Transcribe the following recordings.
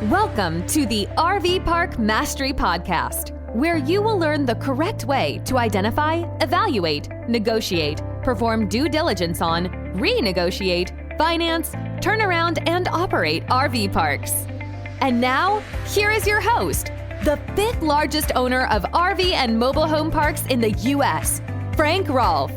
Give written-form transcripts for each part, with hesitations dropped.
Welcome to the RV Park Mastery Podcast, where you will learn the correct way to identify, evaluate, negotiate, perform due diligence on, renegotiate, finance, turn around, and operate RV parks. And now, here is your host, the fifth largest owner of RV and mobile home parks in the U.S., Frank Rolfe.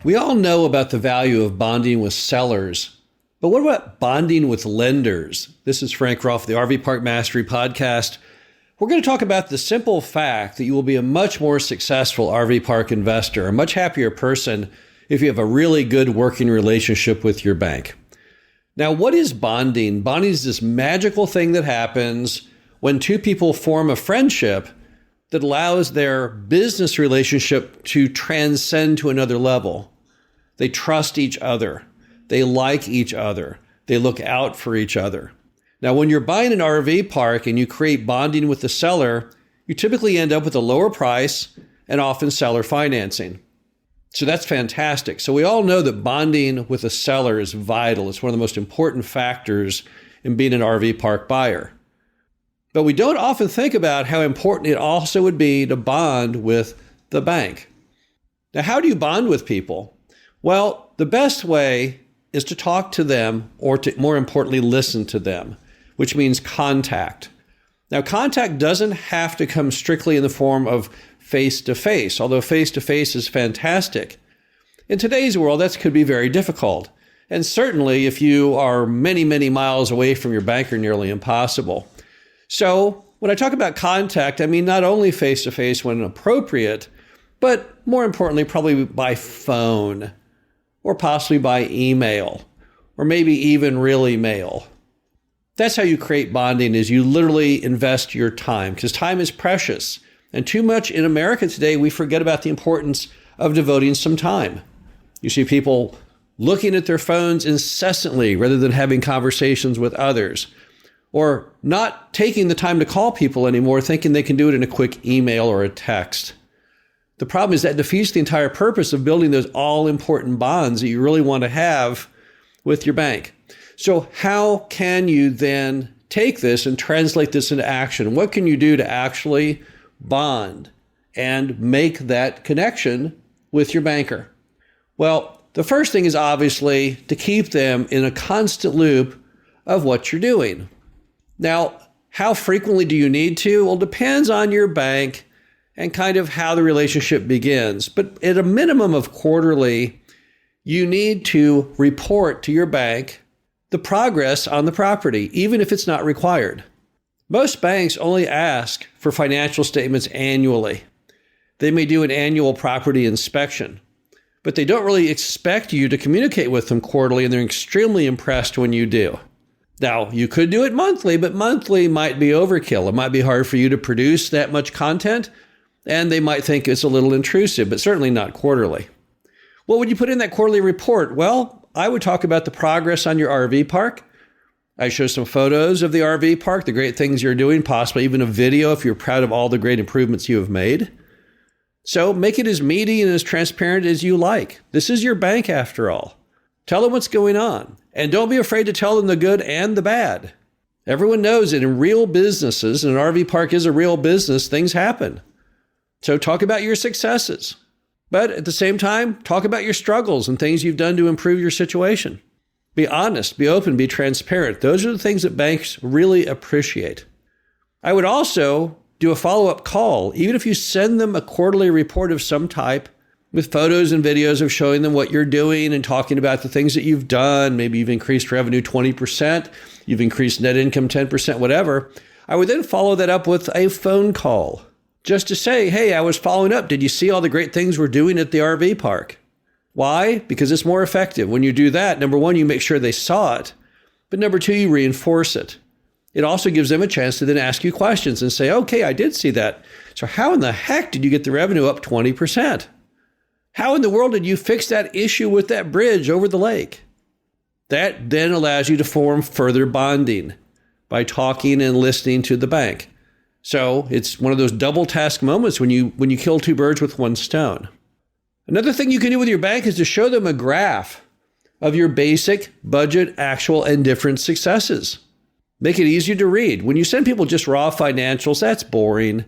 We all know about the value of bonding with sellers, but what about bonding with lenders? This is Frank Rolfe, the RV Park Mastery Podcast. We're going to talk about the simple fact that you will be a much more successful RV park investor, a much happier person if you have a really good working relationship with your bank. Now, what is bonding? Bonding is this magical thing that happens when two people form a friendship that allows their business relationship to transcend to another level. They trust each other. They like each other. They look out for each other. Now, when you're buying an RV park and you create bonding with the seller, you typically end up with a lower price and often seller financing. So that's fantastic. So we all know that bonding with a seller is vital. It's one of the most important factors in being an RV park buyer. But we don't often think about how important it also would be to bond with the bank. Now, how do you bond with people? Well, the best way is to talk to them, or to, more importantly, listen to them, which means contact. Now, contact doesn't have to come strictly in the form of face-to-face, although face-to-face is fantastic. In today's world, that could be very difficult. And certainly, if you are many, many miles away from your banker, nearly impossible. So when I talk about contact, I mean not only face-to-face when appropriate, but more importantly, probably by phone, or possibly by email, or maybe even really mail. That's how you create bonding, is you literally invest your time, because time is precious. And too much in America today, we forget about the importance of devoting some time. You see people looking at their phones incessantly rather than having conversations with others, or not taking the time to call people anymore, thinking they can do it in a quick email or a text. The problem is that defeats the entire purpose of building those all-important bonds that you really want to have with your bank. So how can you then take this and translate this into action? What can you do to actually bond and make that connection with your banker? Well, the first thing is obviously to keep them in a constant loop of what you're doing. Now, how frequently do you need to? Well, it depends on your bank and kind of how the relationship begins. But at a minimum of quarterly, you need to report to your bank the progress on the property, even if it's not required. Most banks only ask for financial statements annually. They may do an annual property inspection, but they don't really expect you to communicate with them quarterly, and they're extremely impressed when you do. Now, you could do it monthly, but monthly might be overkill. It might be hard for you to produce that much content, and they might think it's a little intrusive, but certainly not quarterly. What would you put in that quarterly report? Well, I would talk about the progress on your RV park. I show some photos of the RV park, the great things you're doing, possibly even a video if you're proud of all the great improvements you have made. So make it as meaty and as transparent as you like. This is your bank after all. Tell them what's going on. And don't be afraid to tell them the good and the bad. Everyone knows that in real businesses, and an RV park is a real business, things happen. So talk about your successes, but at the same time, talk about your struggles and things you've done to improve your situation. Be honest, be open, be transparent. Those are the things that banks really appreciate. I would also do a follow-up call, even if you send them a quarterly report of some type with photos and videos of showing them what you're doing and talking about the things that you've done. Maybe you've increased revenue 20%, you've increased net income 10%, whatever. I would then follow that up with a phone call, just to say, hey, I was following up. Did you see all the great things we're doing at the RV park? Why? Because it's more effective. When you do that, number one, you make sure they saw it. But number two, you reinforce it. It also gives them a chance to then ask you questions and say, okay, I did see that. So how in the heck did you get the revenue up 20%? How in the world did you fix that issue with that bridge over the lake? That then allows you to form further bonding by talking and listening to the bank. So it's one of those double task moments when you kill two birds with one stone. Another thing you can do with your bank is to show them a graph of your basic budget, actual, and different successes. Make it easier to read. When you send people just raw financials, that's boring.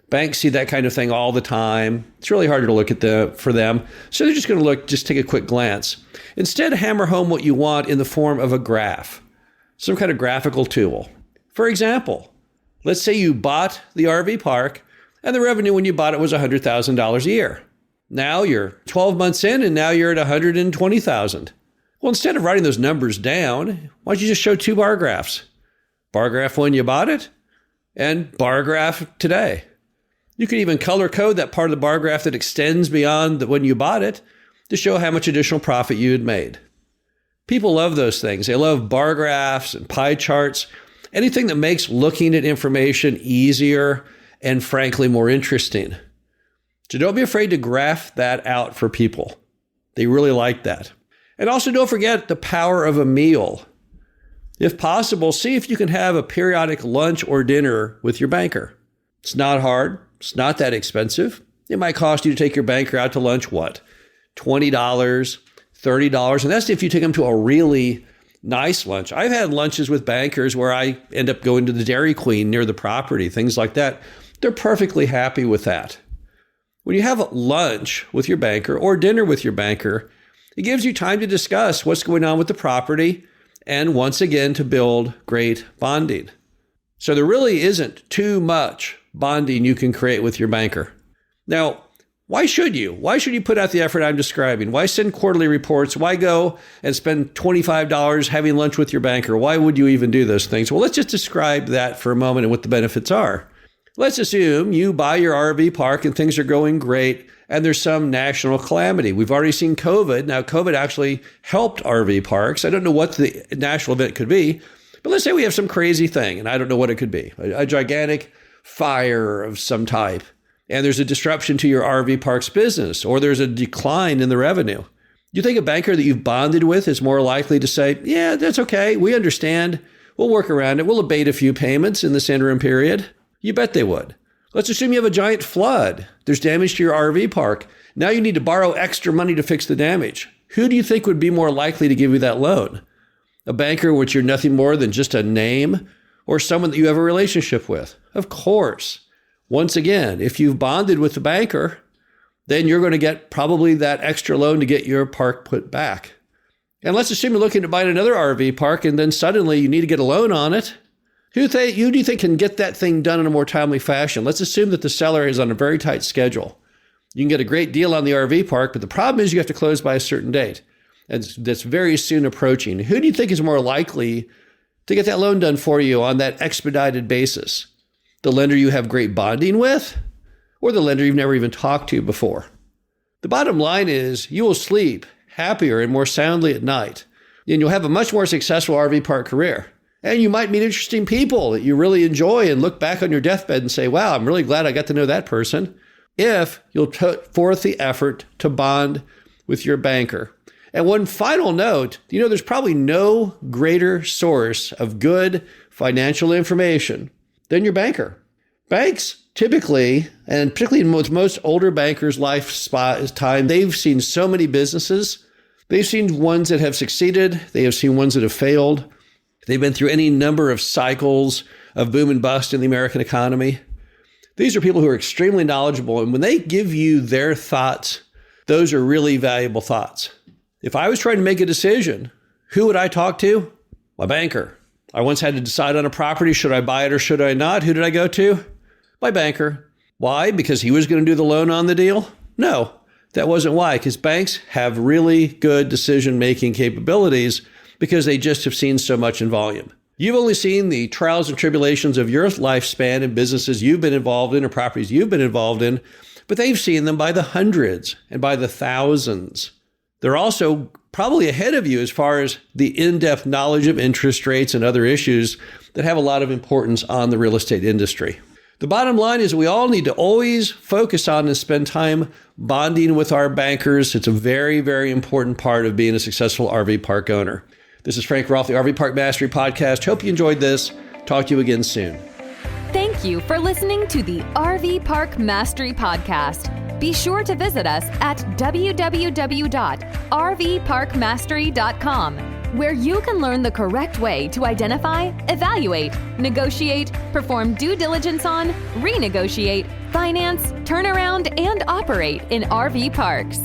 Banks see that kind of thing all the time. It's really hard to look at for them. So they're just going to just take a quick glance. Instead, hammer home what you want in the form of a graph, some kind of graphical tool. For example, let's say you bought the RV park and the revenue when you bought it was $100,000 a year. Now you're 12 months in and now you're at $120,000. Well, instead of writing those numbers down, why don't you just show two bar graphs? Bar graph when you bought it and bar graph today. You could even color code that part of the bar graph that extends beyond when you bought it to show how much additional profit you had made. People love those things. They love bar graphs and pie charts, anything that makes looking at information easier and frankly more interesting. So don't be afraid to graph that out for people. They really like that. And also don't forget the power of a meal. If possible, see if you can have a periodic lunch or dinner with your banker. It's not hard. It's not that expensive. It might cost you to take your banker out to lunch, what? $20, $30. And that's if you take them to a really nice lunch. I've had lunches with bankers where I end up going to the Dairy Queen near the property, things like that. They're perfectly happy with that. When you have lunch with your banker or dinner with your banker, it gives you time to discuss what's going on with the property and once again to build great bonding. So there really isn't too much bonding you can create with your banker. Now, why should you? Why should you put out the effort I'm describing? Why send quarterly reports? Why go and spend $25 having lunch with your banker? Why would you even do those things? Well, let's just describe that for a moment and what the benefits are. Let's assume you buy your RV park and things are going great and there's some national calamity. We've already seen COVID. Now, COVID actually helped RV parks. I don't know what the national event could be, but let's say we have some crazy thing, and I don't know what it could be, a gigantic fire of some type, and there's a disruption to your RV park's business, or there's a decline in the revenue. You think a banker that you've bonded with is more likely to say, yeah, that's okay, we understand, we'll work around it, we'll abate a few payments in this interim period? You bet they would. Let's assume you have a giant flood. There's damage to your RV park. Now you need to borrow extra money to fix the damage. Who do you think would be more likely to give you that loan? A banker in which you're nothing more than just a name, or someone that you have a relationship with? Of course. Once again, if you've bonded with the banker, then you're going to get probably that extra loan to get your park put back. And let's assume you're looking to buy another RV park and then suddenly you need to get a loan on it. Who do you think can get that thing done in a more timely fashion? Let's assume that the seller is on a very tight schedule. You can get a great deal on the RV park, but the problem is you have to close by a certain date. And that's very soon approaching. Who do you think is more likely to get that loan done for you on that expedited basis? The lender you have great bonding with, or the lender you've never even talked to before? The bottom line is you will sleep happier and more soundly at night, and you'll have a much more successful RV park career. And you might meet interesting people that you really enjoy and look back on your deathbed and say, wow, I'm really glad I got to know that person, if you'll put forth the effort to bond with your banker. And one final note, there's probably no greater source of good financial information than your banker. Banks typically, and particularly with most older bankers' lifetime, they've seen so many businesses. They've seen ones that have succeeded. They have seen ones that have failed. They've been through any number of cycles of boom and bust in the American economy. These are people who are extremely knowledgeable. And when they give you their thoughts, those are really valuable thoughts. If I was trying to make a decision, who would I talk to? My banker. I once had to decide on a property. Should I buy it or should I not? Who did I go to? My banker. Why? Because he was going to do the loan on the deal? No, that wasn't why. Because banks have really good decision-making capabilities because they just have seen so much in volume. You've only seen the trials and tribulations of your lifespan in businesses you've been involved in or properties you've been involved in, but they've seen them by the hundreds and by the thousands. They're also probably ahead of you as far as the in-depth knowledge of interest rates and other issues that have a lot of importance on the real estate industry. The bottom line is we all need to always focus on and spend time bonding with our bankers. It's a very, very important part of being a successful RV park owner. This is Frank Rolfe, the RV Park Mastery Podcast. Hope you enjoyed this. Talk to you again soon. Thank you for listening to the RV Park Mastery Podcast. Be sure to visit us at www.rvparkmastery.com, where you can learn the correct way to identify, evaluate, negotiate, perform due diligence on, renegotiate, finance, turn around, and operate in RV parks.